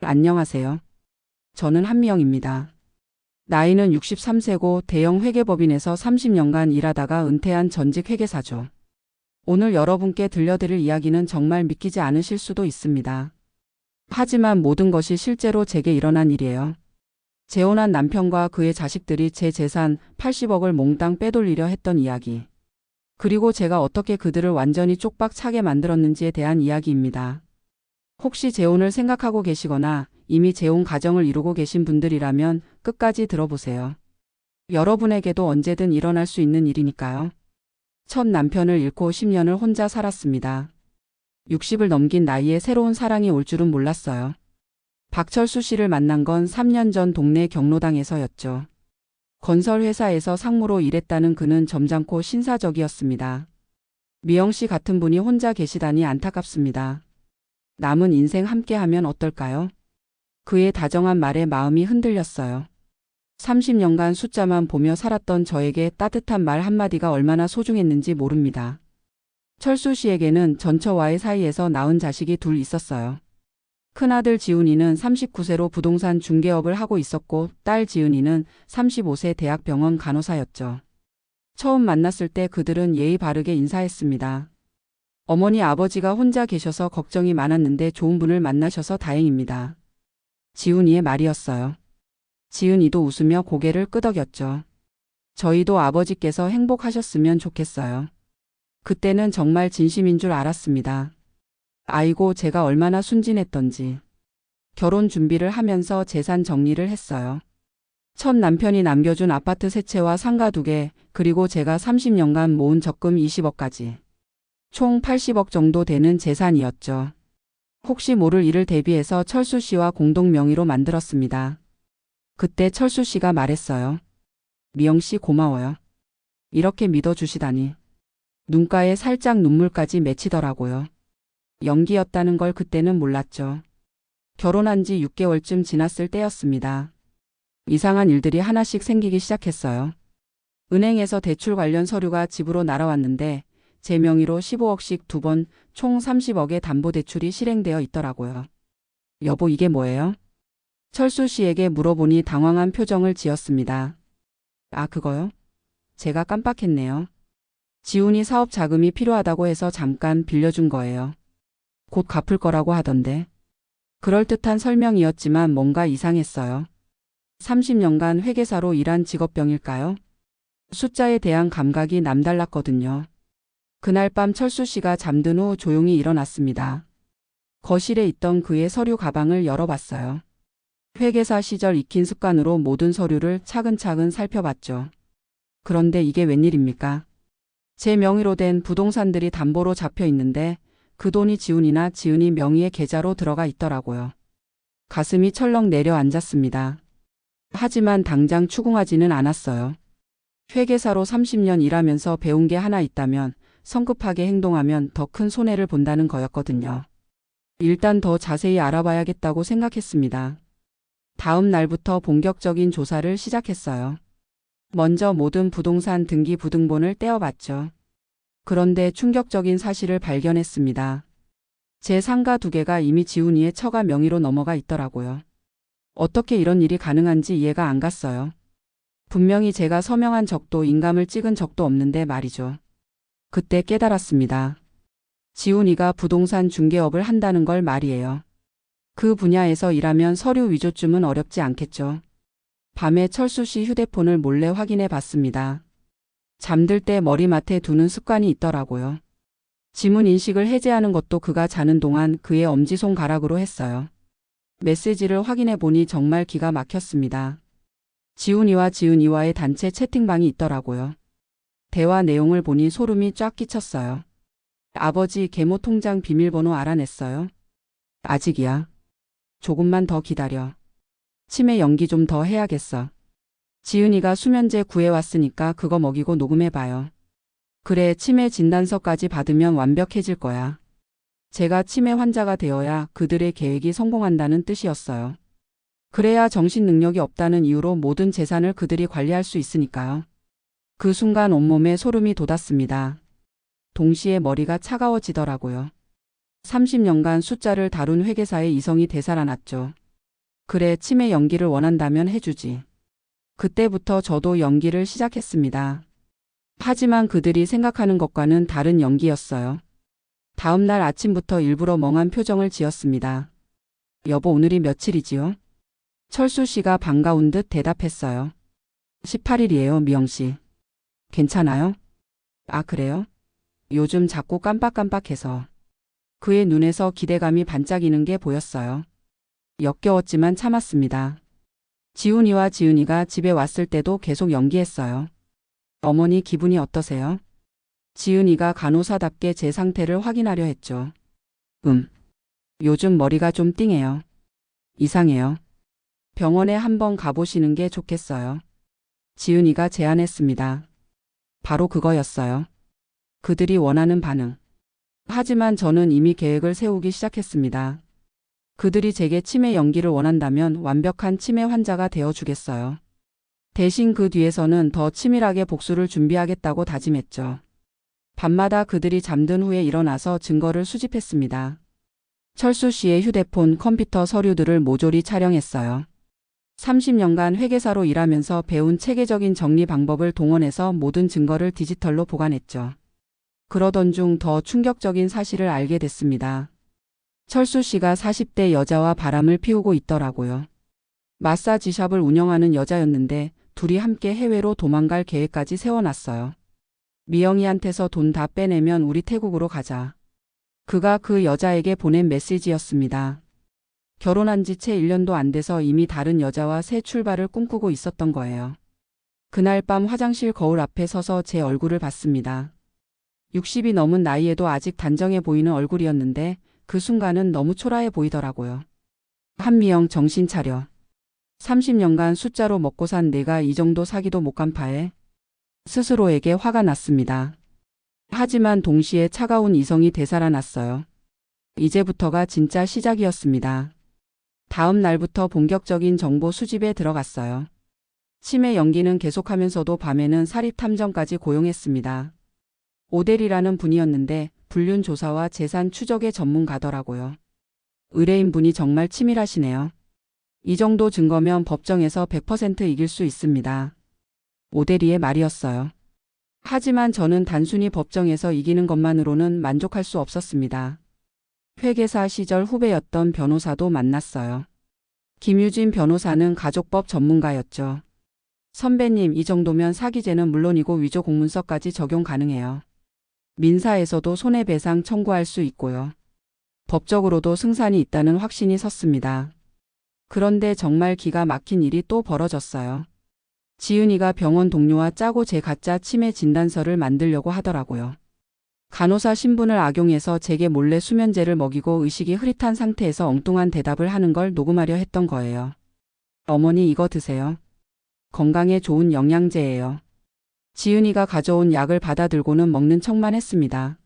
안녕하세요. 저는 한미영입니다. 나이는 63세고 대형 회계법인에서 30년간 일하다가 은퇴한 전직 회계사죠. 오늘 여러분께 들려드릴 이야기는 정말 믿기지 않으실 수도 있습니다. 하지만 모든 것이 실제로 제게 일어난 일이에요. 재혼한 남편과 그의 자식들이 제 재산 80억을 몽땅 빼돌리려 했던 이야기. 그리고 제가 어떻게 그들을 완전히 쪽박 차게 만들었는지에 대한 이야기입니다. 혹시 재혼을 생각하고 계시거나 이미 재혼 가정을 이루고 계신 분들이라면 끝까지 들어보세요. 여러분에게도 언제든 일어날 수 있는 일이니까요. 첫 남편을 잃고 10년을 혼자 살았습니다. 60을 넘긴 나이에 새로운 사랑이 올 줄은 몰랐어요. 박철수 씨를 만난 건 3년 전 동네 경로당에서였죠. 건설회사에서 상무로 일했다는 그는 점잖고 신사적이었습니다. 미영 씨 같은 분이 혼자 계시다니 안타깝습니다. 남은 인생 함께하면 어떨까요? 그의 다정한 말에 마음이 흔들렸어요. 30년간 숫자만 보며 살았던 저에게 따뜻한 말 한마디가 얼마나 소중했는지 모릅니다. 철수 씨에게는 전처와의 사이에서 낳은 자식이 둘 있었어요. 큰아들 지훈이는 39세로 부동산 중개업을 하고 있었고 딸 지은이는 35세 대학병원 간호사였죠. 처음 만났을 때 그들은 예의 바르게 인사했습니다. 어머니 아버지가 혼자 계셔서 걱정이 많았는데 좋은 분을 만나셔서 다행입니다. 지훈이의 말이었어요. 지은이도 웃으며 고개를 끄덕였죠. 저희도 아버지께서 행복하셨으면 좋겠어요. 그때는 정말 진심인 줄 알았습니다. 아이고 제가 얼마나 순진했던지. 결혼 준비를 하면서 재산 정리를 했어요. 첫 남편이 남겨준 아파트 3채와 상가 2개, 그리고 제가 30년간 모은 적금 20억까지. 총 80억 정도 되는 재산이었죠. 혹시 모를 일을 대비해서 철수 씨와 공동 명의로 만들었습니다. 그때 철수 씨가 말했어요. 미영 씨 고마워요. 이렇게 믿어주시다니. 눈가에 살짝 눈물까지 맺히더라고요. 연기였다는 걸 그때는 몰랐죠. 결혼한 지 6개월쯤 지났을 때였습니다. 이상한 일들이 하나씩 생기기 시작했어요. 은행에서 대출 관련 서류가 집으로 날아왔는데 제 명의로 15억씩 2번 총 30억의 담보대출이 실행되어 있더라고요. 여보 이게 뭐예요? 철수 씨에게 물어보니 당황한 표정을 지었습니다. 아 그거요? 제가 깜빡했네요. 지훈이 사업 자금이 필요하다고 해서 잠깐 빌려준 거예요. 곧 갚을 거라고 하던데. 그럴듯한 설명이었지만 뭔가 이상했어요. 30년간 회계사로 일한 직업병일까요? 숫자에 대한 감각이 남달랐거든요. 그날 밤 철수 씨가 잠든 후 조용히 일어났습니다. 거실에 있던 그의 서류 가방을 열어봤어요. 회계사 시절 익힌 습관으로 모든 서류를 차근차근 살펴봤죠. 그런데 이게 웬일입니까? 제 명의로 된 부동산들이 담보로 잡혀 있는데 그 돈이 지훈이나 지은이 명의의 계좌로 들어가 있더라고요. 가슴이 철렁 내려앉았습니다. 하지만 당장 추궁하지는 않았어요. 회계사로 30년 일하면서 배운 게 하나 있다면 성급하게 행동하면 더 큰 손해를 본다는 거였거든요. 일단 더 자세히 알아봐야겠다고 생각했습니다. 다음 날부터 본격적인 조사를 시작했어요. 먼저 모든 부동산 등기 부등본을 떼어봤죠. 그런데 충격적인 사실을 발견했습니다. 제 상가 2개가 이미 지훈이의 처가 명의로 넘어가 있더라고요. 어떻게 이런 일이 가능한지 이해가 안 갔어요. 분명히 제가 서명한 적도 인감을 찍은 적도 없는데 말이죠. 그때 깨달았습니다. 지훈이가 부동산 중개업을 한다는 걸 말이에요. 그 분야에서 일하면 서류 위조쯤은 어렵지 않겠죠. 밤에 철수 씨 휴대폰을 몰래 확인해 봤습니다. 잠들 때 머리맡에 두는 습관이 있더라고요. 지문 인식을 해제하는 것도 그가 자는 동안 그의 엄지손가락으로 했어요. 메시지를 확인해 보니 정말 기가 막혔습니다. 지훈이와 지은이와의 단체 채팅방이 있더라고요. 대화 내용을 보니 소름이 쫙 끼쳤어요. 아버지 계모 통장 비밀번호 알아냈어요? 아직이야. 조금만 더 기다려. 치매 연기 좀 더 해야겠어. 지은이가 수면제 구해왔으니까 그거 먹이고 녹음해봐요. 그래 치매 진단서까지 받으면 완벽해질 거야. 제가 치매 환자가 되어야 그들의 계획이 성공한다는 뜻이었어요. 그래야 정신 능력이 없다는 이유로 모든 재산을 그들이 관리할 수 있으니까요. 그 순간 온몸에 소름이 돋았습니다. 동시에 머리가 차가워지더라고요. 30년간 숫자를 다룬 회계사의 이성이 되살아났죠. 그래, 치매 연기를 원한다면 해주지. 그때부터 저도 연기를 시작했습니다. 하지만 그들이 생각하는 것과는 다른 연기였어요. 다음 날 아침부터 일부러 멍한 표정을 지었습니다. 여보, 오늘이 며칠이지요? 철수 씨가 반가운 듯 대답했어요. 18일이에요, 미영 씨. 괜찮아요? 아, 그래요? 요즘 자꾸 깜빡깜빡해서. 그의 눈에서 기대감이 반짝이는 게 보였어요. 역겨웠지만 참았습니다. 지훈이와 지은이가 집에 왔을 때도 계속 연기했어요. 어머니 기분이 어떠세요? 지은이가 간호사답게 제 상태를 확인하려 했죠. 요즘 머리가 좀 띵해요. 이상해요. 병원에 한번 가보시는 게 좋겠어요. 지은이가 제안했습니다. 바로 그거였어요. 그들이 원하는 반응. 하지만 저는 이미 계획을 세우기 시작했습니다. 그들이 제게 치매 연기를 원한다면 완벽한 치매 환자가 되어주겠어요. 대신 그 뒤에서는 더 치밀하게 복수를 준비하겠다고 다짐했죠. 밤마다 그들이 잠든 후에 일어나서 증거를 수집했습니다. 철수 씨의 휴대폰, 컴퓨터 서류들을 모조리 촬영했어요. 30년간 회계사로 일하면서 배운 체계적인 정리 방법을 동원해서 모든 증거를 디지털로 보관했죠. 그러던 중 더 충격적인 사실을 알게 됐습니다. 철수 씨가 40대 여자와 바람을 피우고 있더라고요. 마사지샵을 운영하는 여자였는데 둘이 함께 해외로 도망갈 계획까지 세워놨어요. 미영이한테서 돈 다 빼내면 우리 태국으로 가자. 그가 그 여자에게 보낸 메시지였습니다. 결혼한 지 채 1년도 안 돼서 이미 다른 여자와 새 출발을 꿈꾸고 있었던 거예요. 그날 밤 화장실 거울 앞에 서서 제 얼굴을 봤습니다. 60이 넘은 나이에도 아직 단정해 보이는 얼굴이었는데 그 순간은 너무 초라해 보이더라고요. 한미영, 정신 차려. 30년간 숫자로 먹고 산 내가 이 정도 사기도 못 간파해. 스스로에게 화가 났습니다. 하지만 동시에 차가운 이성이 되살아났어요. 이제부터가 진짜 시작이었습니다. 다음 날부터 본격적인 정보 수집에 들어갔어요. 치매 연기는 계속하면서도 밤에는 사립 탐정까지 고용했습니다. 오델이라는 분이었는데 불륜 조사와 재산 추적의 전문가더라고요. 의뢰인분이 정말 치밀하시네요. 이 정도 증거면 법정에서 100% 이길 수 있습니다. 오대리의 말이었어요. 하지만 저는 단순히 법정에서 이기는 것만으로는 만족할 수 없었습니다. 회계사 시절 후배였던 변호사도 만났어요. 김유진 변호사는 가족법 전문가였죠. 선배님, 이 정도면 사기죄는 물론이고 위조 공문서까지 적용 가능해요. 민사에서도 손해배상 청구할 수 있고요. 법적으로도 승산이 있다는 확신이 섰습니다. 그런데 정말 기가 막힌 일이 또 벌어졌어요. 지은이가 병원 동료와 짜고 제 가짜 치매 진단서를 만들려고 하더라고요. 간호사 신분을 악용해서 제게 몰래 수면제를 먹이고 의식이 흐릿한 상태에서 엉뚱한 대답을 하는 걸 녹음하려 했던 거예요. 어머니, 이거 드세요. 건강에 좋은 영양제예요. 지은이가 가져온 약을 받아들고는 먹는 척만 했습니다.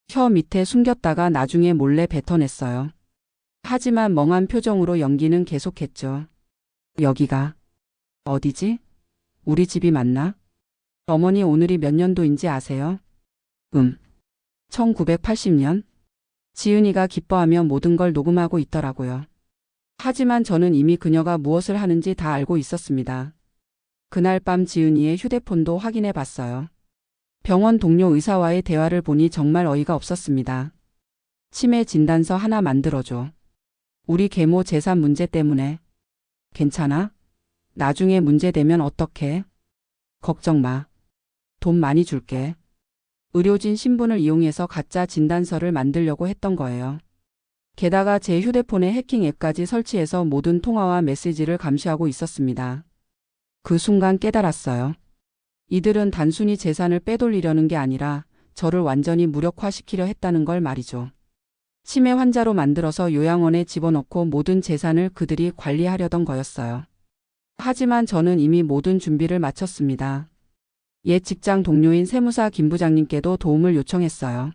혀 밑에 숨겼다가 나중에 몰래 뱉어냈어요. 하지만 멍한 표정으로 연기는 계속했죠. 여기가 어디지? 우리 집이 맞나? 어머니, 오늘이 몇 년도인지 아세요? 1980년? 지은이가 기뻐하며 모든 걸 녹음하고 있더라고요. 하지만 저는 이미 그녀가 무엇을 하는지 다 알고 있었습니다. 그날 밤 지은이의 휴대폰도 확인해 봤어요. 병원 동료 의사와의 대화를 보니 정말 어이가 없었습니다. 치매 진단서 하나 만들어줘. 우리 계모 재산 문제 때문에. 괜찮아? 나중에 문제되면 어떡해? 걱정 마. 돈 많이 줄게. 의료진 신분을 이용해서 가짜 진단서를 만들려고 했던 거예요. 게다가 제 휴대폰에 해킹 앱까지 설치해서 모든 통화와 메시지를 감시하고 있었습니다. 그 순간 깨달았어요. 이들은 단순히 재산을 빼돌리려는 게 아니라 저를 완전히 무력화시키려 했다는 걸 말이죠. 치매 환자로 만들어서 요양원에 집어넣고 모든 재산을 그들이 관리하려던 거였어요. 하지만 저는 이미 모든 준비를 마쳤습니다. 옛 직장 동료인 세무사 김 부장님께도 도움을 요청했어요.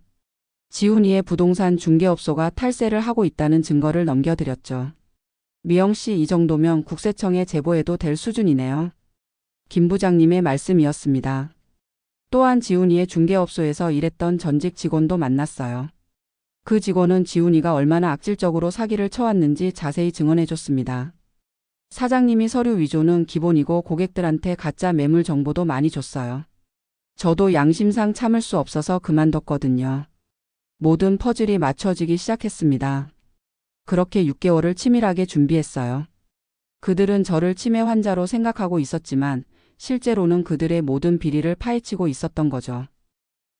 지훈이의 부동산 중개업소가 탈세를 하고 있다는 증거를 넘겨드렸죠. 미영 씨, 이 정도면 국세청에 제보해도 될 수준이네요. 김 부장님의 말씀이었습니다. 또한 지훈이의 중개업소에서 일했던 전직 직원도 만났어요. 그 직원은 지훈이가 얼마나 악질적으로 사기를 쳐왔는지 자세히 증언해줬습니다. 사장님이 서류 위조는 기본이고 고객들한테 가짜 매물 정보도 많이 줬어요. 저도 양심상 참을 수 없어서 그만뒀거든요. 모든 퍼즐이 맞춰지기 시작했습니다. 그렇게 6개월을 치밀하게 준비했어요. 그들은 저를 치매 환자로 생각하고 있었지만 실제로는 그들의 모든 비리를 파헤치고 있었던 거죠.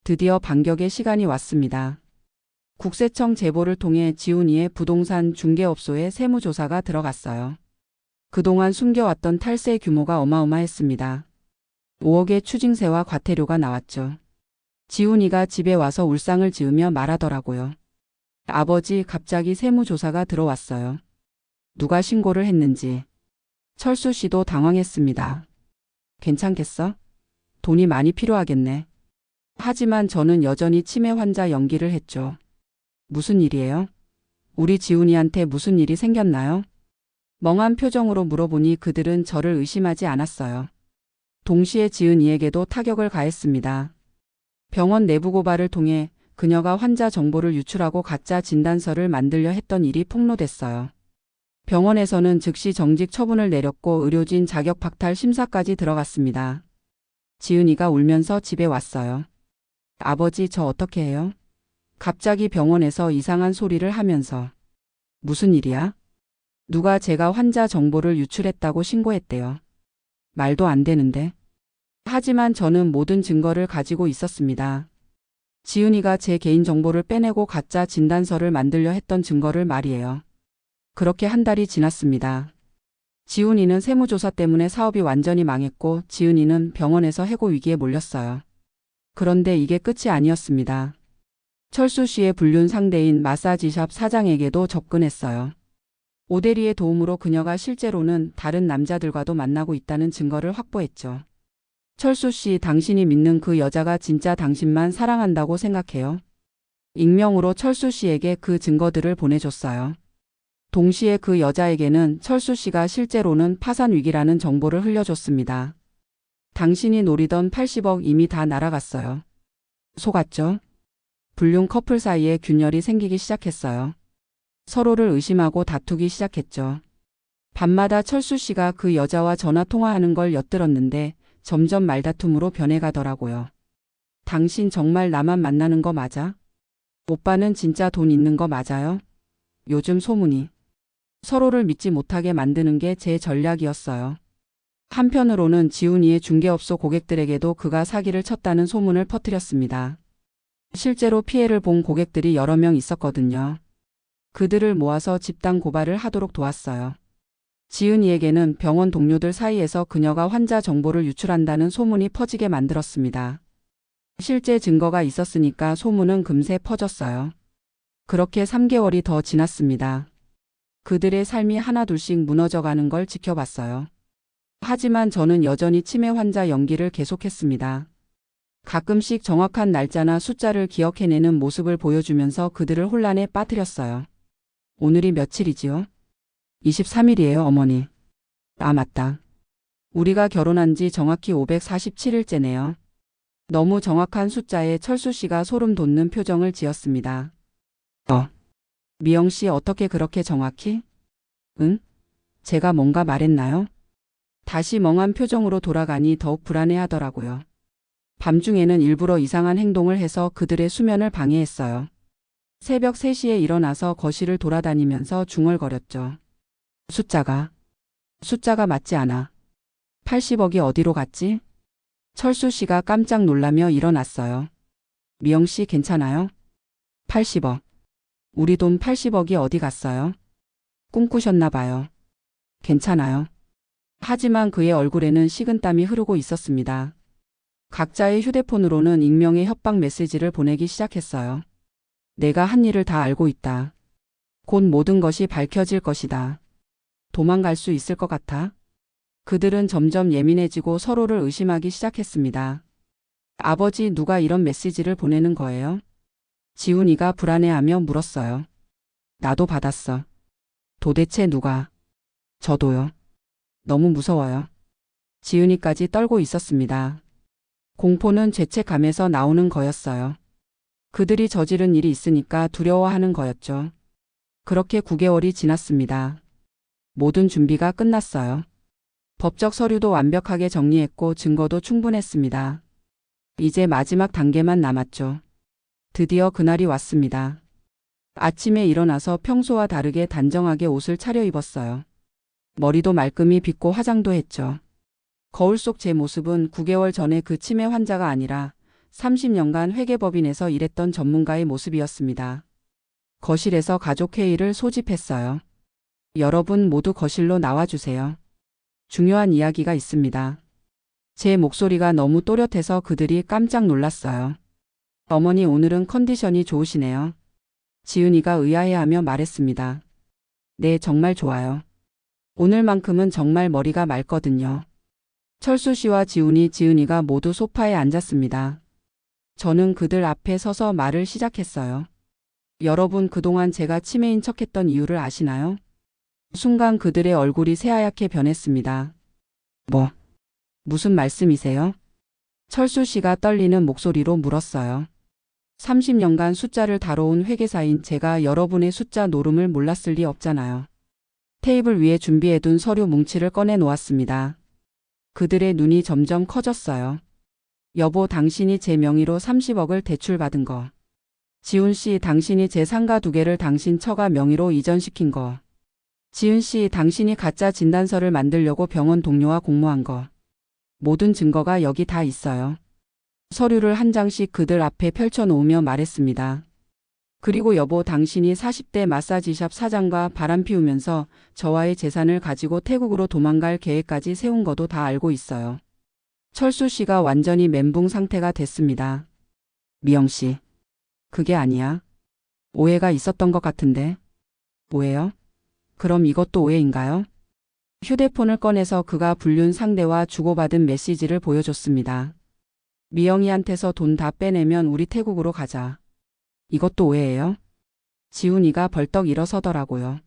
드디어 반격의 시간이 왔습니다. 국세청 제보를 통해 지훈이의 부동산 중개업소에 세무조사가 들어갔어요. 그동안 숨겨왔던 탈세 규모가 어마어마했습니다. 5억의 추징세와 과태료가 나왔죠. 지훈이가 집에 와서 울상을 지으며 말하더라고요. 아버지, 갑자기 세무조사가 들어왔어요. 누가 신고를 했는지. 철수 씨도 당황했습니다. 괜찮겠어? 돈이 많이 필요하겠네. 하지만 저는 여전히 치매 환자 연기를 했죠. 무슨 일이에요? 우리 지훈이한테 무슨 일이 생겼나요? 멍한 표정으로 물어보니 그들은 저를 의심하지 않았어요. 동시에 지은이에게도 타격을 가했습니다. 병원 내부 고발을 통해 그녀가 환자 정보를 유출하고 가짜 진단서를 만들려 했던 일이 폭로됐어요. 병원에서는 즉시 정직 처분을 내렸고 의료진 자격 박탈 심사까지 들어갔습니다. 지은이가 울면서 집에 왔어요. 아버지, 저 어떻게 해요? 갑자기 병원에서 이상한 소리를 하면서. 무슨 일이야? 누가 제가 환자 정보를 유출했다고 신고했대요. 말도 안 되는데. 하지만 저는 모든 증거를 가지고 있었습니다. 지은이가 제 개인정보를 빼내고 가짜 진단서를 만들려 했던 증거를 말이에요. 그렇게 한 달이 지났습니다. 지훈이는 세무조사 때문에 사업이 완전히 망했고 지은이는 병원에서 해고 위기에 몰렸어요. 그런데 이게 끝이 아니었습니다. 철수 씨의 불륜 상대인 마사지샵 사장에게도 접근했어요. 오대리의 도움으로 그녀가 실제로는 다른 남자들과도 만나고 있다는 증거를 확보했죠. 철수 씨, 당신이 믿는 그 여자가 진짜 당신만 사랑한다고 생각해요? 익명으로 철수 씨에게 그 증거들을 보내줬어요. 동시에 그 여자에게는 철수 씨가 실제로는 파산 위기라는 정보를 흘려줬습니다. 당신이 노리던 80억 이미 다 날아갔어요. 속았죠? 불륜 커플 사이에 균열이 생기기 시작했어요. 서로를 의심하고 다투기 시작했죠. 밤마다 철수 씨가 그 여자와 전화 통화하는 걸 엿들었는데 점점 말다툼으로 변해가더라고요. 당신 정말 나만 만나는 거 맞아? 오빠는 진짜 돈 있는 거 맞아요? 요즘 소문이. 서로를 믿지 못하게 만드는 게 제 전략이었어요. 한편으로는 지훈이의 중개업소 고객들에게도 그가 사기를 쳤다는 소문을 퍼뜨렸습니다. 실제로 피해를 본 고객들이 여러 명 있었거든요. 그들을 모아서 집단 고발을 하도록 도왔어요. 지은이에게는 병원 동료들 사이에서 그녀가 환자 정보를 유출한다는 소문이 퍼지게 만들었습니다. 실제 증거가 있었으니까 소문은 금세 퍼졌어요. 그렇게 3개월이 더 지났습니다. 그들의 삶이 하나둘씩 무너져가는 걸 지켜봤어요. 하지만 저는 여전히 치매 환자 연기를 계속했습니다. 가끔씩 정확한 날짜나 숫자를 기억해내는 모습을 보여주면서 그들을 혼란에 빠뜨렸어요. 오늘이 며칠이지요? 23일이에요, 어머니. 아, 맞다. 우리가 결혼한 지 정확히 547일째네요. 너무 정확한 숫자에 철수 씨가 소름 돋는 표정을 지었습니다. 미영 씨, 어떻게 그렇게 정확히? 응? 제가 뭔가 말했나요? 다시 멍한 표정으로 돌아가니 더욱 불안해하더라고요. 밤중에는 일부러 이상한 행동을 해서 그들의 수면을 방해했어요. 새벽 3시에 일어나서 거실을 돌아다니면서 중얼거렸죠. 숫자가 맞지 않아. 80억이 어디로 갔지? 철수 씨가 깜짝 놀라며 일어났어요. 미영 씨, 괜찮아요? 80억. 우리 돈 80억이 어디 갔어요? 꿈꾸셨나 봐요. 괜찮아요. 하지만 그의 얼굴에는 식은땀이 흐르고 있었습니다. 각자의 휴대폰으로는 익명의 협박 메시지를 보내기 시작했어요. 내가 한 일을 다 알고 있다. 곧 모든 것이 밝혀질 것이다. 도망갈 수 있을 것 같아? 그들은 점점 예민해지고 서로를 의심하기 시작했습니다. 아버지, 누가 이런 메시지를 보내는 거예요? 지훈이가 불안해하며 물었어요. 나도 받았어. 도대체 누가? 저도요. 너무 무서워요. 지은이까지 떨고 있었습니다. 공포는 죄책감에서 나오는 거였어요. 그들이 저지른 일이 있으니까 두려워하는 거였죠. 그렇게 9개월이 지났습니다. 모든 준비가 끝났어요. 법적 서류도 완벽하게 정리했고 증거도 충분했습니다. 이제 마지막 단계만 남았죠. 드디어 그날이 왔습니다. 아침에 일어나서 평소와 다르게 단정하게 옷을 차려입었어요. 머리도 말끔히 빗고 화장도 했죠. 거울 속 제 모습은 9개월 전에 그 치매 환자가 아니라 30년간 회계법인에서 일했던 전문가의 모습이었습니다. 거실에서 가족회의를 소집했어요. 여러분 모두 거실로 나와주세요. 중요한 이야기가 있습니다. 제 목소리가 너무 또렷해서 그들이 깜짝 놀랐어요. 어머니 오늘은 컨디션이 좋으시네요. 지은이가 의아해하며 말했습니다. 네, 정말 좋아요. 오늘만큼은 정말 머리가 맑거든요. 철수 씨와 지은이가 모두 소파에 앉았습니다. 저는 그들 앞에 서서 말을 시작했어요. 여러분 그동안 제가 치매인 척했던 이유를 아시나요? 순간 그들의 얼굴이 새하얗게 변했습니다. 무슨 말씀이세요? 철수 씨가 떨리는 목소리로 물었어요. 30년간 숫자를 다뤄온 회계사인 제가 여러분의 숫자 노름을 몰랐을 리 없잖아요. 테이블 위에 준비해둔 서류 뭉치를 꺼내 놓았습니다. 그들의 눈이 점점 커졌어요. 여보, 당신이 제 명의로 30억을 대출받은 거. 지훈 씨, 당신이 제 상가 2개를 당신 처가 명의로 이전시킨 거. 지은 씨, 당신이 가짜 진단서를 만들려고 병원 동료와 공모한 거. 모든 증거가 여기 다 있어요. 서류를 한 장씩 그들 앞에 펼쳐놓으며 말했습니다. 그리고 여보, 당신이 40대 마사지샵 사장과 바람 피우면서 저와의 재산을 가지고 태국으로 도망갈 계획까지 세운 것도 다 알고 있어요. 철수 씨가 완전히 멘붕 상태가 됐습니다. 미영 씨, 그게 아니야. 오해가 있었던 것 같은데. 오해요? 그럼 이것도 오해인가요? 휴대폰을 꺼내서 그가 불륜 상대와 주고받은 메시지를 보여줬습니다. 미영이한테서 돈 다 빼내면 우리 태국으로 가자. 이것도 오해예요? 지훈이가 벌떡 일어서더라고요.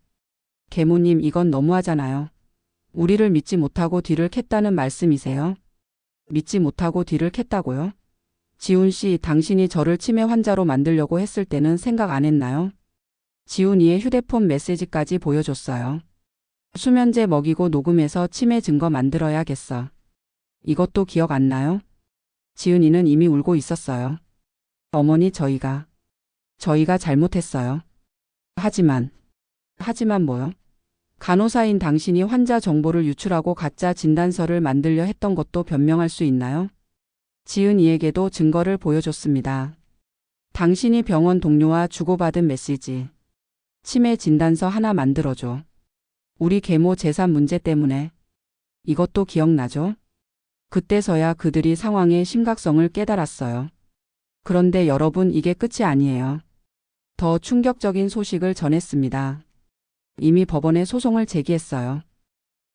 계모님, 이건 너무하잖아요. 우리를 믿지 못하고 뒤를 캤다는 말씀이세요? 믿지 못하고 뒤를 캤다고요? 지훈 씨, 당신이 저를 치매 환자로 만들려고 했을 때는 생각 안 했나요? 지훈이의 휴대폰 메시지까지 보여줬어요. 수면제 먹이고 녹음해서 치매 증거 만들어야겠어. 이것도 기억 안 나요? 지은이는 이미 울고 있었어요. 어머니, 저희가 잘못했어요. 하지만 뭐요? 간호사인 당신이 환자 정보를 유출하고 가짜 진단서를 만들려 했던 것도 변명할 수 있나요? 지은이에게도 증거를 보여줬습니다. 당신이 병원 동료와 주고받은 메시지. 치매 진단서 하나 만들어줘. 우리 계모 재산 문제 때문에. 이것도 기억나죠? 그때서야 그들이 상황의 심각성을 깨달았어요. 그런데 여러분, 이게 끝이 아니에요. 더 충격적인 소식을 전했습니다. 이미 법원에 소송을 제기했어요.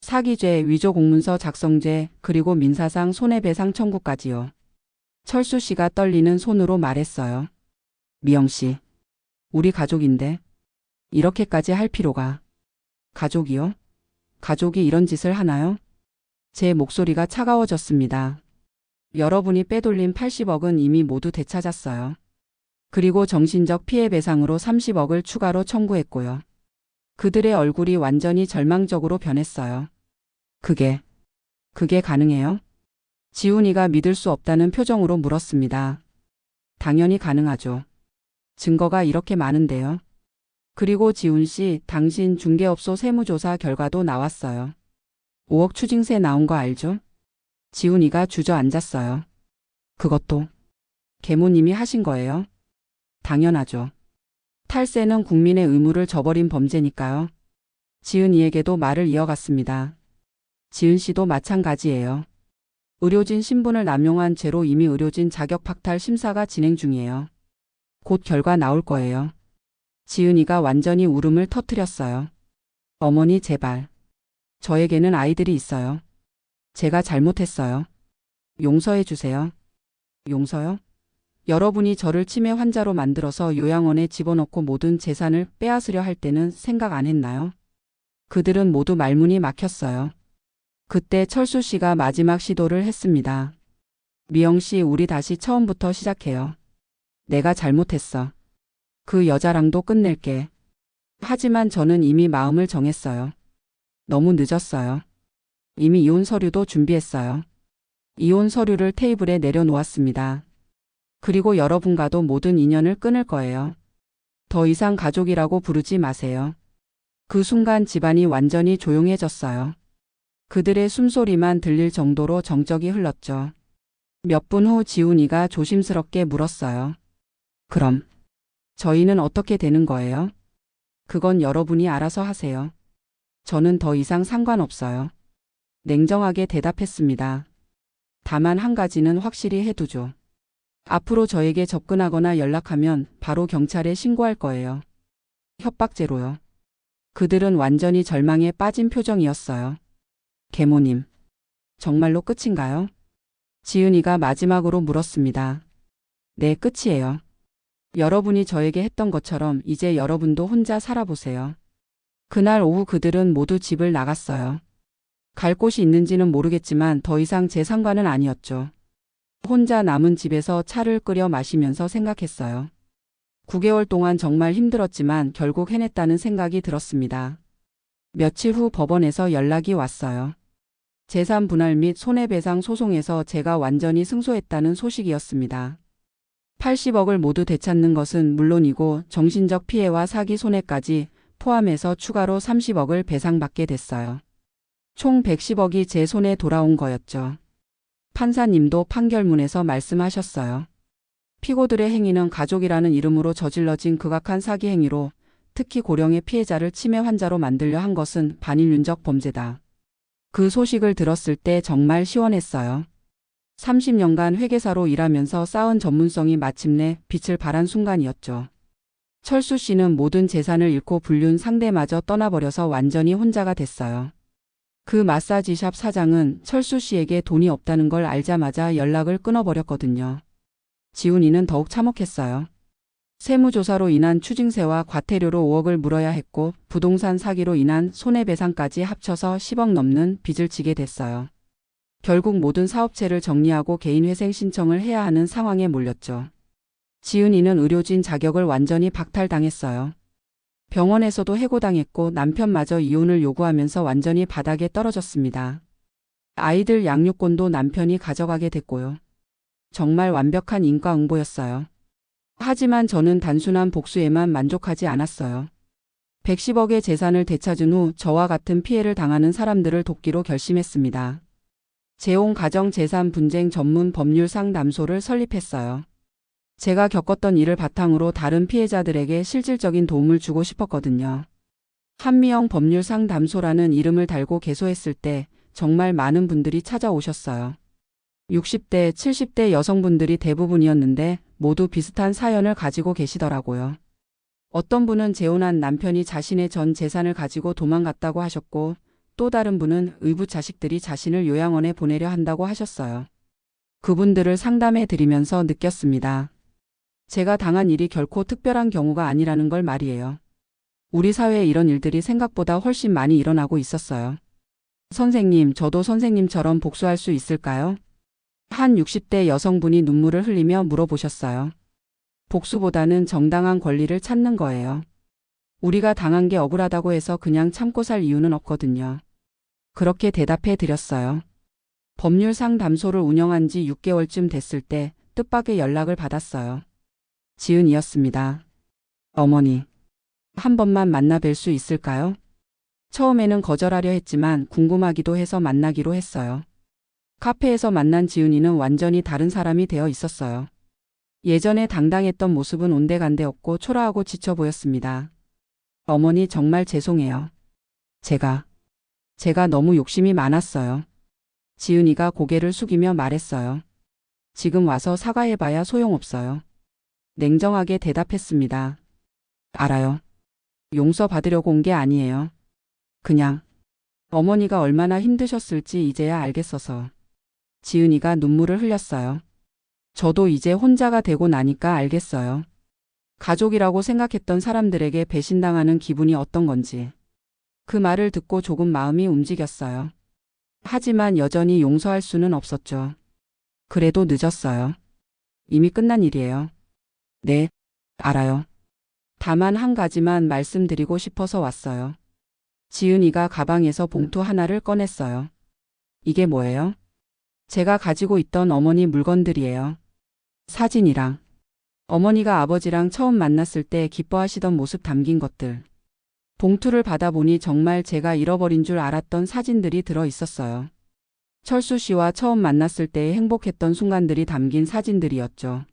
사기죄, 위조 공문서 작성죄, 그리고 민사상 손해배상 청구까지요. 철수 씨가 떨리는 손으로 말했어요. 미영 씨, 우리 가족인데 이렇게까지 할 필요가. 가족이요? 가족이 이런 짓을 하나요? 제 목소리가 차가워졌습니다. 여러분이 빼돌린 80억은 이미 모두 되찾았어요. 그리고 정신적 피해 배상으로 30억을 추가로 청구했고요. 그들의 얼굴이 완전히 절망적으로 변했어요. 그게 가능해요? 지훈이가 믿을 수 없다는 표정으로 물었습니다. 당연히 가능하죠. 증거가 이렇게 많은데요. 그리고 지훈 씨, 당신 중개업소 세무조사 결과도 나왔어요. 5억 추징세 나온 거 알죠? 지훈이가 주저앉았어요. 그것도 계모님이 하신 거예요? 당연하죠. 탈세는 국민의 의무를 저버린 범죄니까요. 지은이에게도 말을 이어갔습니다. 지은 씨도 마찬가지예요. 의료진 신분을 남용한 죄로 이미 의료진 자격 박탈 심사가 진행 중이에요. 곧 결과 나올 거예요. 지은이가 완전히 울음을 터뜨렸어요. 어머니, 제발. 저에게는 아이들이 있어요. 제가 잘못했어요. 용서해 주세요. 용서요? 여러분이 저를 치매 환자로 만들어서 요양원에 집어넣고 모든 재산을 빼앗으려 할 때는 생각 안 했나요? 그들은 모두 말문이 막혔어요. 그때 철수 씨가 마지막 시도를 했습니다. 미영 씨, 우리 다시 처음부터 시작해요. 내가 잘못했어. 그 여자랑도 끝낼게. 하지만 저는 이미 마음을 정했어요. 너무 늦었어요. 이미 이혼 서류도 준비했어요. 이혼 서류를 테이블에 내려놓았습니다. 그리고 여러분과도 모든 인연을 끊을 거예요. 더 이상 가족이라고 부르지 마세요. 그 순간 집안이 완전히 조용해졌어요. 그들의 숨소리만 들릴 정도로 정적이 흘렀죠. 몇 분 후 지훈이가 조심스럽게 물었어요. 그럼 저희는 어떻게 되는 거예요? 그건 여러분이 알아서 하세요. 저는 더 이상 상관없어요. 냉정하게 대답했습니다. 다만 한 가지는 확실히 해두죠. 앞으로 저에게 접근하거나 연락하면 바로 경찰에 신고할 거예요. 협박죄로요. 그들은 완전히 절망에 빠진 표정이었어요. 계모님, 정말로 끝인가요? 지은이가 마지막으로 물었습니다. 네, 끝이에요. 여러분이 저에게 했던 것처럼 이제 여러분도 혼자 살아보세요. 그날 오후 그들은 모두 집을 나갔어요. 갈 곳이 있는지는 모르겠지만 더 이상 제 상관은 아니었죠. 혼자 남은 집에서 차를 끓여 마시면서 생각했어요. 9개월 동안 정말 힘들었지만 결국 해냈다는 생각이 들었습니다. 며칠 후 법원에서 연락이 왔어요. 재산 분할 및 손해배상 소송에서 제가 완전히 승소했다는 소식이었습니다. 80억을 모두 되찾는 것은 물론이고 정신적 피해와 사기 손해까지 포함해서 추가로 30억을 배상받게 됐어요. 총 110억이 제 손에 돌아온 거였죠. 판사님도 판결문에서 말씀하셨어요. 피고들의 행위는 가족이라는 이름으로 저질러진 극악한 사기 행위로 특히 고령의 피해자를 치매 환자로 만들려 한 것은 반인륜적 범죄다. 그 소식을 들었을 때 정말 시원했어요. 30년간 회계사로 일하면서 쌓은 전문성이 마침내 빛을 발한 순간이었죠. 철수 씨는 모든 재산을 잃고 불륜 상대마저 떠나버려서 완전히 혼자가 됐어요. 그 마사지샵 사장은 철수 씨에게 돈이 없다는 걸 알자마자 연락을 끊어버렸거든요. 지훈이는 더욱 참혹했어요. 세무조사로 인한 추징세와 과태료로 5억을 물어야 했고 부동산 사기로 인한 손해배상까지 합쳐서 10억 넘는 빚을 지게 됐어요. 결국 모든 사업체를 정리하고 개인회생 신청을 해야 하는 상황에 몰렸죠. 지은이는 의료진 자격을 완전히 박탈당했어요. 병원에서도 해고당했고 남편마저 이혼을 요구하면서 완전히 바닥에 떨어졌습니다. 아이들 양육권도 남편이 가져가게 됐고요. 정말 완벽한 인과응보였어요. 하지만 저는 단순한 복수에만 만족하지 않았어요. 110억의 재산을 되찾은 후 저와 같은 피해를 당하는 사람들을 돕기로 결심했습니다. 재혼 가정 재산 분쟁 전문 법률 상담소를 설립했어요. 제가 겪었던 일을 바탕으로 다른 피해자들에게 실질적인 도움을 주고 싶었거든요. 한미영 법률 상담소라는 이름을 달고 개소했을 때 정말 많은 분들이 찾아오셨어요. 60대, 70대 여성분들이 대부분이었는데 모두 비슷한 사연을 가지고 계시더라고요. 어떤 분은 재혼한 남편이 자신의 전 재산을 가지고 도망갔다고 하셨고 또 다른 분은 의붓 자식들이 자신을 요양원에 보내려 한다고 하셨어요. 그분들을 상담해 드리면서 느꼈습니다. 제가 당한 일이 결코 특별한 경우가 아니라는 걸 말이에요. 우리 사회에 이런 일들이 생각보다 훨씬 많이 일어나고 있었어요. 선생님, 저도 선생님처럼 복수할 수 있을까요? 한 60대 여성분이 눈물을 흘리며 물어보셨어요. 복수보다는 정당한 권리를 찾는 거예요. 우리가 당한 게 억울하다고 해서 그냥 참고 살 이유는 없거든요. 그렇게 대답해 드렸어요. 법률 상담소를 운영한 지 6개월쯤 됐을 때 뜻밖의 연락을 받았어요. 지은이었습니다. 어머니, 한 번만 만나 뵐 수 있을까요? 처음에는 거절하려 했지만 궁금하기도 해서 만나기로 했어요. 카페에서 만난 지은이는 완전히 다른 사람이 되어 있었어요. 예전에 당당했던 모습은 온데간데 없고 초라하고 지쳐 보였습니다. 어머니 정말 죄송해요. 제가 너무 욕심이 많았어요. 지은이가 고개를 숙이며 말했어요. 지금 와서 사과해봐야 소용없어요. 냉정하게 대답했습니다. 알아요. 용서받으려고 온 게 아니에요. 그냥 어머니가 얼마나 힘드셨을지 이제야 알겠어서. 지은이가 눈물을 흘렸어요. 저도 이제 혼자가 되고 나니까 알겠어요. 가족이라고 생각했던 사람들에게 배신당하는 기분이 어떤 건지. 그 말을 듣고 조금 마음이 움직였어요. 하지만 여전히 용서할 수는 없었죠. 그래도 늦었어요. 이미 끝난 일이에요. 네, 알아요. 다만 한 가지만 말씀드리고 싶어서 왔어요. 지은이가 가방에서 봉투 하나를 꺼냈어요. 이게 뭐예요? 제가 가지고 있던 어머니 물건들이에요. 사진이랑 어머니가 아버지랑 처음 만났을 때 기뻐하시던 모습 담긴 것들. 봉투를 받아보니 정말 제가 잃어버린 줄 알았던 사진들이 들어 있었어요. 철수 씨와 처음 만났을 때의 행복했던 순간들이 담긴 사진들이었죠.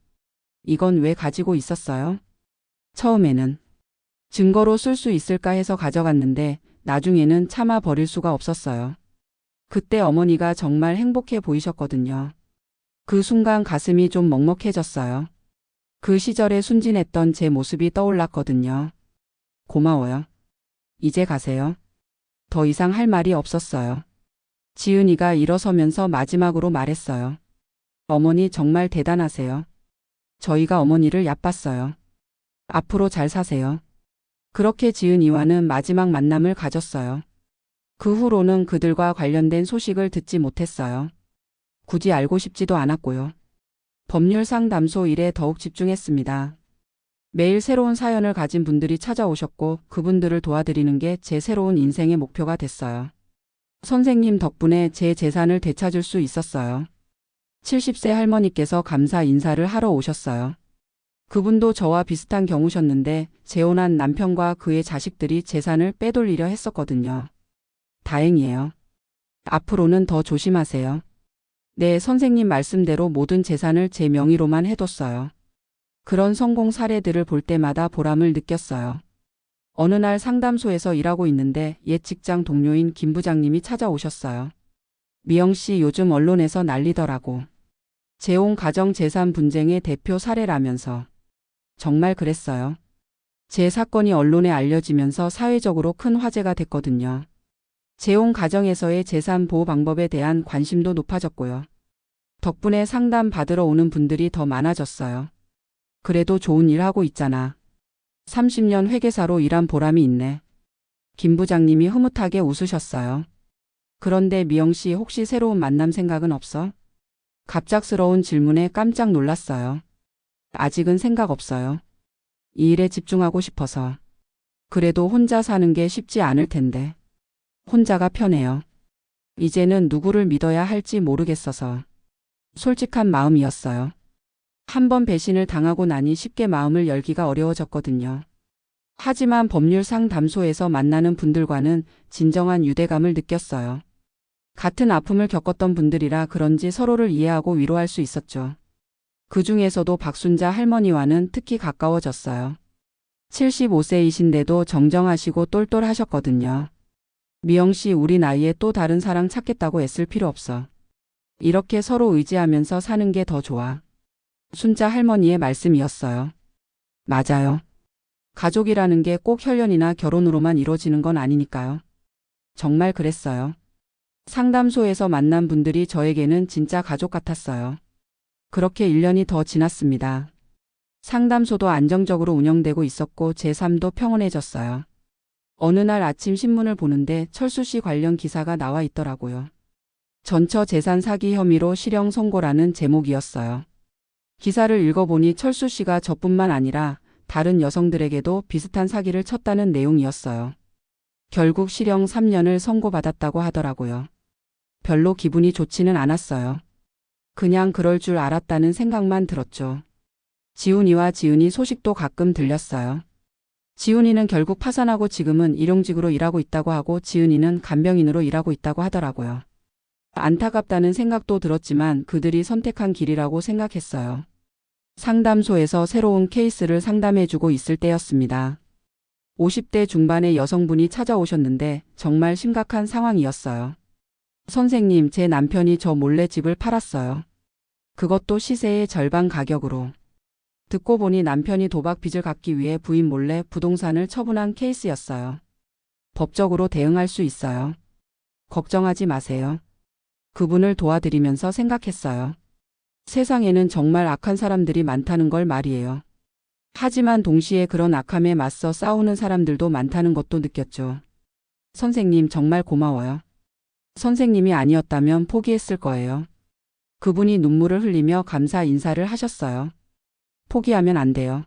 이건 왜 가지고 있었어요? 처음에는 증거로 쓸 수 있을까 해서 가져갔는데 나중에는 참아 버릴 수가 없었어요. 그때 어머니가 정말 행복해 보이셨거든요. 그 순간 가슴이 좀 먹먹해졌어요. 그 시절에 순진했던 제 모습이 떠올랐거든요. 고마워요. 이제 가세요. 더 이상 할 말이 없었어요. 지은이가 일어서면서 마지막으로 말했어요. 어머니 정말 대단하세요. 저희가 어머니를 얕봤어요. 앞으로 잘 사세요. 그렇게 지은이와는 마지막 만남을 가졌어요. 그 후로는 그들과 관련된 소식을 듣지 못했어요. 굳이 알고 싶지도 않았고요. 법률 상담소 일에 더욱 집중했습니다. 매일 새로운 사연을 가진 분들이 찾아오셨고 그분들을 도와드리는 게 제 새로운 인생의 목표가 됐어요. 선생님 덕분에 제 재산을 되찾을 수 있었어요. 70세 할머니께서 감사 인사를 하러 오셨어요. 그분도 저와 비슷한 경우셨는데 재혼한 남편과 그의 자식들이 재산을 빼돌리려 했었거든요. 다행이에요. 앞으로는 더 조심하세요. 네, 선생님 말씀대로 모든 재산을 제 명의로만 해뒀어요. 그런 성공 사례들을 볼 때마다 보람을 느꼈어요. 어느 날 상담소에서 일하고 있는데 옛 직장 동료인 김 부장님이 찾아오셨어요. 미영 씨 요즘 언론에서 난리더라고. 재혼 가정 재산 분쟁의 대표 사례라면서. 정말 그랬어요. 제 사건이 언론에 알려지면서 사회적으로 큰 화제가 됐거든요. 재혼 가정에서의 재산 보호 방법에 대한 관심도 높아졌고요. 덕분에 상담 받으러 오는 분들이 더 많아졌어요. 그래도 좋은 일 하고 있잖아. 30년 회계사로 일한 보람이 있네. 김 부장님이 흐뭇하게 웃으셨어요. 그런데 미영 씨 혹시 새로운 만남 생각은 없어? 갑작스러운 질문에 깜짝 놀랐어요. 아직은 생각 없어요. 이 일에 집중하고 싶어서. 그래도 혼자 사는 게 쉽지 않을 텐데. 혼자가 편해요. 이제는 누구를 믿어야 할지 모르겠어서. 솔직한 마음이었어요. 한번 배신을 당하고 나니 쉽게 마음을 열기가 어려워졌거든요. 하지만 법률 상담소에서 만나는 분들과는 진정한 유대감을 느꼈어요. 같은 아픔을 겪었던 분들이라 그런지 서로를 이해하고 위로할 수 있었죠. 그 중에서도 박순자 할머니와는 특히 가까워졌어요. 75세이신데도 정정하시고 똘똘하셨거든요. 미영 씨 우리 나이에 또 다른 사랑 찾겠다고 애쓸 필요 없어. 이렇게 서로 의지하면서 사는 게 더 좋아. 순자 할머니의 말씀이었어요. 맞아요. 가족이라는 게 꼭 혈연이나 결혼으로만 이루어지는 건 아니니까요. 정말 그랬어요. 상담소에서 만난 분들이 저에게는 진짜 가족 같았어요. 그렇게 1년이 더 지났습니다. 상담소도 안정적으로 운영되고 있었고 제 삶도 평온해졌어요. 어느 날 아침 신문을 보는데 철수 씨 관련 기사가 나와 있더라고요. 전처 재산 사기 혐의로 실형 선고라는 제목이었어요. 기사를 읽어보니 철수 씨가 저뿐만 아니라 다른 여성들에게도 비슷한 사기를 쳤다는 내용이었어요. 결국 실형 3년을 선고받았다고 하더라고요. 별로 기분이 좋지는 않았어요. 그냥 그럴 줄 알았다는 생각만 들었죠. 지훈이와 지은이 소식도 가끔 들렸어요. 지훈이는 결국 파산하고 지금은 일용직으로 일하고 있다고 하고 지은이는 간병인으로 일하고 있다고 하더라고요. 안타깝다는 생각도 들었지만 그들이 선택한 길이라고 생각했어요. 상담소에서 새로운 케이스를 상담해주고 있을 때였습니다. 50대 중반의 여성분이 찾아오셨는데 정말 심각한 상황이었어요. 선생님, 제 남편이 저 몰래 집을 팔았어요. 그것도 시세의 절반 가격으로. 듣고 보니 남편이 도박 빚을 갚기 위해 부인 몰래 부동산을 처분한 케이스였어요. 법적으로 대응할 수 있어요. 걱정하지 마세요. 그분을 도와드리면서 생각했어요. 세상에는 정말 악한 사람들이 많다는 걸 말이에요. 하지만 동시에 그런 악함에 맞서 싸우는 사람들도 많다는 것도 느꼈죠. 선생님 정말 고마워요. 선생님이 아니었다면 포기했을 거예요. 그분이 눈물을 흘리며 감사 인사를 하셨어요. 포기하면 안 돼요.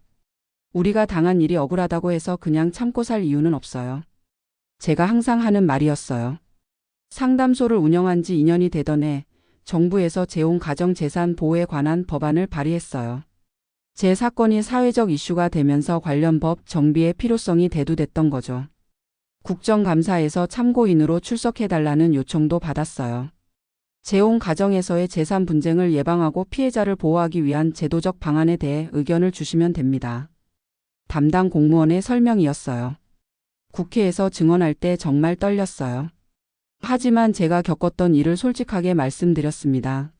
우리가 당한 일이 억울하다고 해서 그냥 참고 살 이유는 없어요. 제가 항상 하는 말이었어요. 상담소를 운영한 지 2년이 되던 해 정부에서 재혼 가정재산 보호에 관한 법안을 발의했어요. 제 사건이 사회적 이슈가 되면서 관련 법 정비의 필요성이 대두됐던 거죠. 국정감사에서 참고인으로 출석해달라는 요청도 받았어요. 재혼 가정에서의 재산 분쟁을 예방하고 피해자를 보호하기 위한 제도적 방안에 대해 의견을 주시면 됩니다. 담당 공무원의 설명이었어요. 국회에서 증언할 때 정말 떨렸어요. 하지만 제가 겪었던 일을 솔직하게 말씀드렸습니다.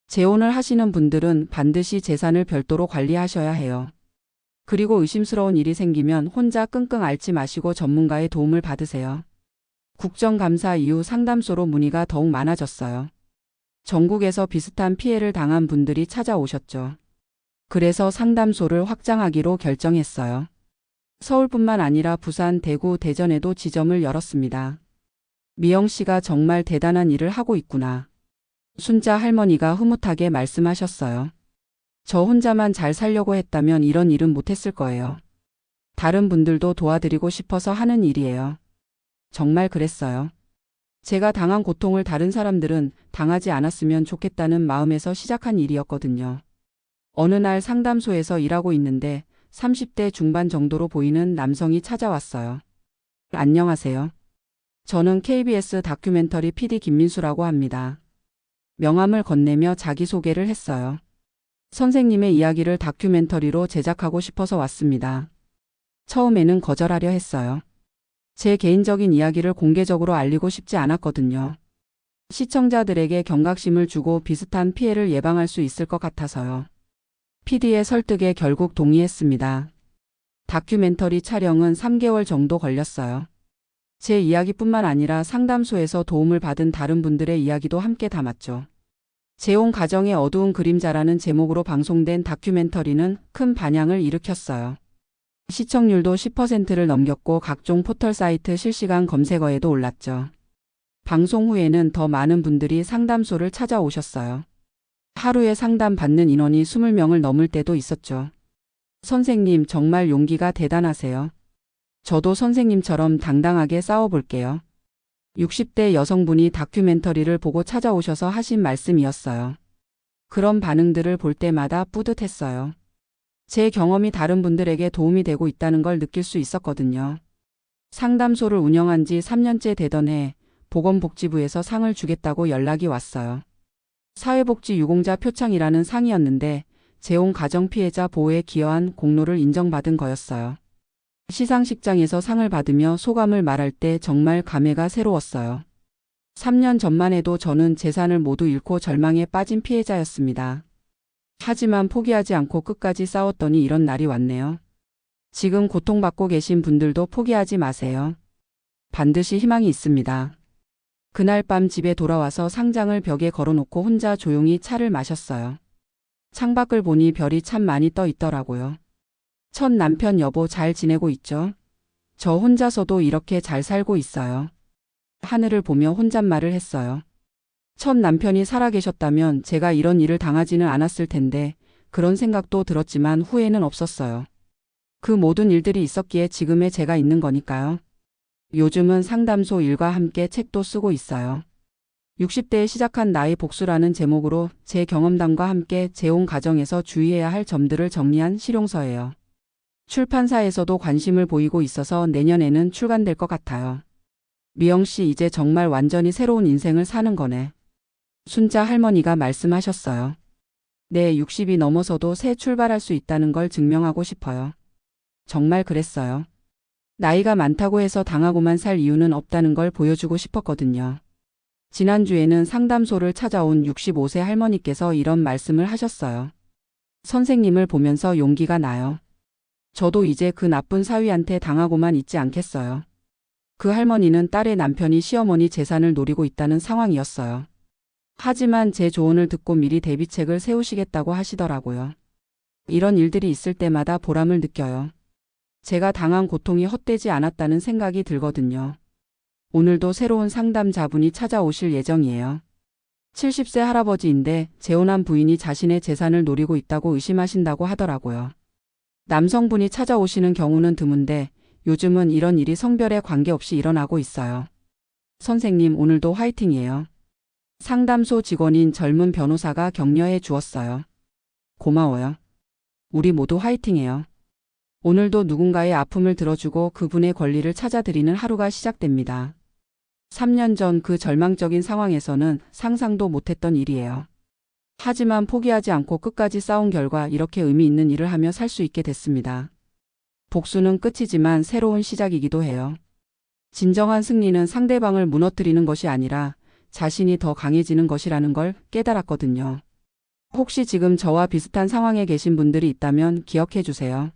재혼을 하시는 분들은 반드시 재산을 별도로 관리하셔야 해요. 그리고 의심스러운 일이 생기면 혼자 끙끙 앓지 마시고 전문가의 도움을 받으세요. 국정감사 이후 상담소로 문의가 더욱 많아졌어요. 전국에서 비슷한 피해를 당한 분들이 찾아오셨죠. 그래서 상담소를 확장하기로 결정했어요. 서울뿐만 아니라 부산, 대구, 대전에도 지점을 열었습니다. 미영 씨가 정말 대단한 일을 하고 있구나. 순자 할머니가 흐뭇하게 말씀하셨어요. 저 혼자만 잘 살려고 했다면 이런 일은 못했을 거예요. 다른 분들도 도와드리고 싶어서 하는 일이에요. 정말 그랬어요. 제가 당한 고통을 다른 사람들은 당하지 않았으면 좋겠다는 마음에서 시작한 일이었거든요. 어느 날 상담소에서 일하고 있는데 30대 중반 정도로 보이는 남성이 찾아왔어요. 안녕하세요. 저는 KBS 다큐멘터리 PD 김민수라고 합니다. 명함을 건네며 자기소개를 했어요. 선생님의 이야기를 다큐멘터리로 제작하고 싶어서 왔습니다. 처음에는 거절하려 했어요. 제 개인적인 이야기를 공개적으로 알리고 싶지 않았거든요. 시청자들에게 경각심을 주고 비슷한 피해를 예방할 수 있을 것 같아서요. PD의 설득에 결국 동의했습니다. 다큐멘터리 촬영은 3개월 정도 걸렸어요. 제 이야기뿐만 아니라 상담소에서 도움을 받은 다른 분들의 이야기도 함께 담았죠. 재혼 가정의 어두운 그림자라는 제목으로 방송된 다큐멘터리는 큰 반향을 일으켰어요. 시청률도 10%를 넘겼고 각종 포털 사이트 실시간 검색어에도 올랐죠. 방송 후에는 더 많은 분들이 상담소를 찾아오셨어요. 하루에 상담 받는 인원이 20명을 넘을 때도 있었죠. 선생님 정말 용기가 대단하세요. 저도 선생님처럼 당당하게 싸워볼게요. 60대 여성분이 다큐멘터리를 보고 찾아오셔서 하신 말씀이었어요. 그런 반응들을 볼 때마다 뿌듯했어요. 제 경험이 다른 분들에게 도움이 되고 있다는 걸 느낄 수 있었거든요. 상담소를 운영한 지 3년째 되던 해 보건복지부에서 상을 주겠다고 연락이 왔어요. 사회복지 유공자 표창이라는 상이었는데 재혼 가정 피해자 보호에 기여한 공로를 인정받은 거였어요. 시상식장에서 상을 받으며 소감을 말할 때 정말 감회가 새로웠어요. 3년 전만 해도 저는 재산을 모두 잃고 절망에 빠진 피해자였습니다. 하지만 포기하지 않고 끝까지 싸웠더니 이런 날이 왔네요. 지금 고통받고 계신 분들도 포기하지 마세요. 반드시 희망이 있습니다. 그날 밤 집에 돌아와서 상장을 벽에 걸어놓고 혼자 조용히 차를 마셨어요. 창밖을 보니 별이 참 많이 떠 있더라고요. 첫 남편 여보 잘 지내고 있죠? 저 혼자서도 이렇게 잘 살고 있어요. 하늘을 보며 혼잣말을 했어요. 첫 남편이 살아계셨다면 제가 이런 일을 당하지는 않았을 텐데 그런 생각도 들었지만 후회는 없었어요. 그 모든 일들이 있었기에 지금의 제가 있는 거니까요. 요즘은 상담소 일과 함께 책도 쓰고 있어요. 60대에 시작한 나의 복수라는 제목으로 제 경험담과 함께 재혼 가정에서 주의해야 할 점들을 정리한 실용서예요. 출판사에서도 관심을 보이고 있어서 내년에는 출간될 것 같아요. 미영 씨 이제 정말 완전히 새로운 인생을 사는 거네. 순자 할머니가 말씀하셨어요. 네, 60이 넘어서도 새 출발할 수 있다는 걸 증명하고 싶어요. 정말 그랬어요. 나이가 많다고 해서 당하고만 살 이유는 없다는 걸 보여주고 싶었거든요. 지난주에는 상담소를 찾아온 65세 할머니께서 이런 말씀을 하셨어요. 선생님을 보면서 용기가 나요. 저도 이제 그 나쁜 사위한테 당하고만 있지 않겠어요. 그 할머니는 딸의 남편이 시어머니 재산을 노리고 있다는 상황이었어요. 하지만 제 조언을 듣고 미리 대비책을 세우시겠다고 하시더라고요. 이런 일들이 있을 때마다 보람을 느껴요. 제가 당한 고통이 헛되지 않았다는 생각이 들거든요. 오늘도 새로운 상담자분이 찾아오실 예정이에요. 70세 할아버지인데 재혼한 부인이 자신의 재산을 노리고 있다고 의심하신다고 하더라고요. 남성분이 찾아오시는 경우는 드문데 요즘은 이런 일이 성별에 관계없이 일어나고 있어요. 선생님, 오늘도 화이팅이에요. 상담소 직원인 젊은 변호사가 격려해 주었어요. 고마워요. 우리 모두 화이팅해요. 오늘도 누군가의 아픔을 들어주고 그분의 권리를 찾아드리는 하루가 시작됩니다. 3년 전 그 절망적인 상황에서는 상상도 못했던 일이에요. 하지만 포기하지 않고 끝까지 싸운 결과 이렇게 의미 있는 일을 하며 살 수 있게 됐습니다. 복수는 끝이지만 새로운 시작이기도 해요. 진정한 승리는 상대방을 무너뜨리는 것이 아니라 자신이 더 강해지는 것이라는 걸 깨달았거든요. 혹시 지금 저와 비슷한 상황에 계신 분들이 있다면 기억해 주세요.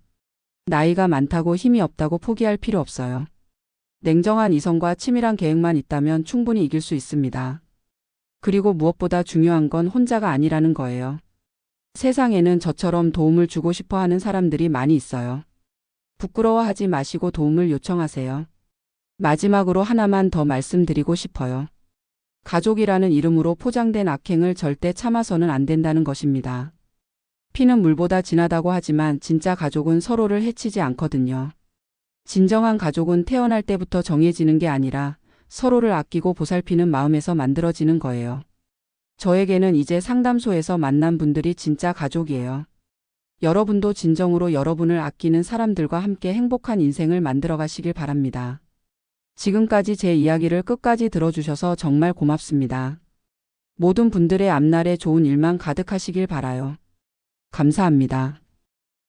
나이가 많다고 힘이 없다고 포기할 필요 없어요. 냉정한 이성과 치밀한 계획만 있다면 충분히 이길 수 있습니다. 그리고 무엇보다 중요한 건 혼자가 아니라는 거예요. 세상에는 저처럼 도움을 주고 싶어 하는 사람들이 많이 있어요. 부끄러워하지 마시고 도움을 요청하세요. 마지막으로 하나만 더 말씀드리고 싶어요. 가족이라는 이름으로 포장된 악행을 절대 참아서는 안 된다는 것입니다. 피는 물보다 진하다고 하지만 진짜 가족은 서로를 해치지 않거든요. 진정한 가족은 태어날 때부터 정해지는 게 아니라 서로를 아끼고 보살피는 마음에서 만들어지는 거예요. 저에게는 이제 상담소에서 만난 분들이 진짜 가족이에요. 여러분도 진정으로 여러분을 아끼는 사람들과 함께 행복한 인생을 만들어 가시길 바랍니다. 지금까지 제 이야기를 끝까지 들어주셔서 정말 고맙습니다. 모든 분들의 앞날에 좋은 일만 가득하시길 바라요. 감사합니다.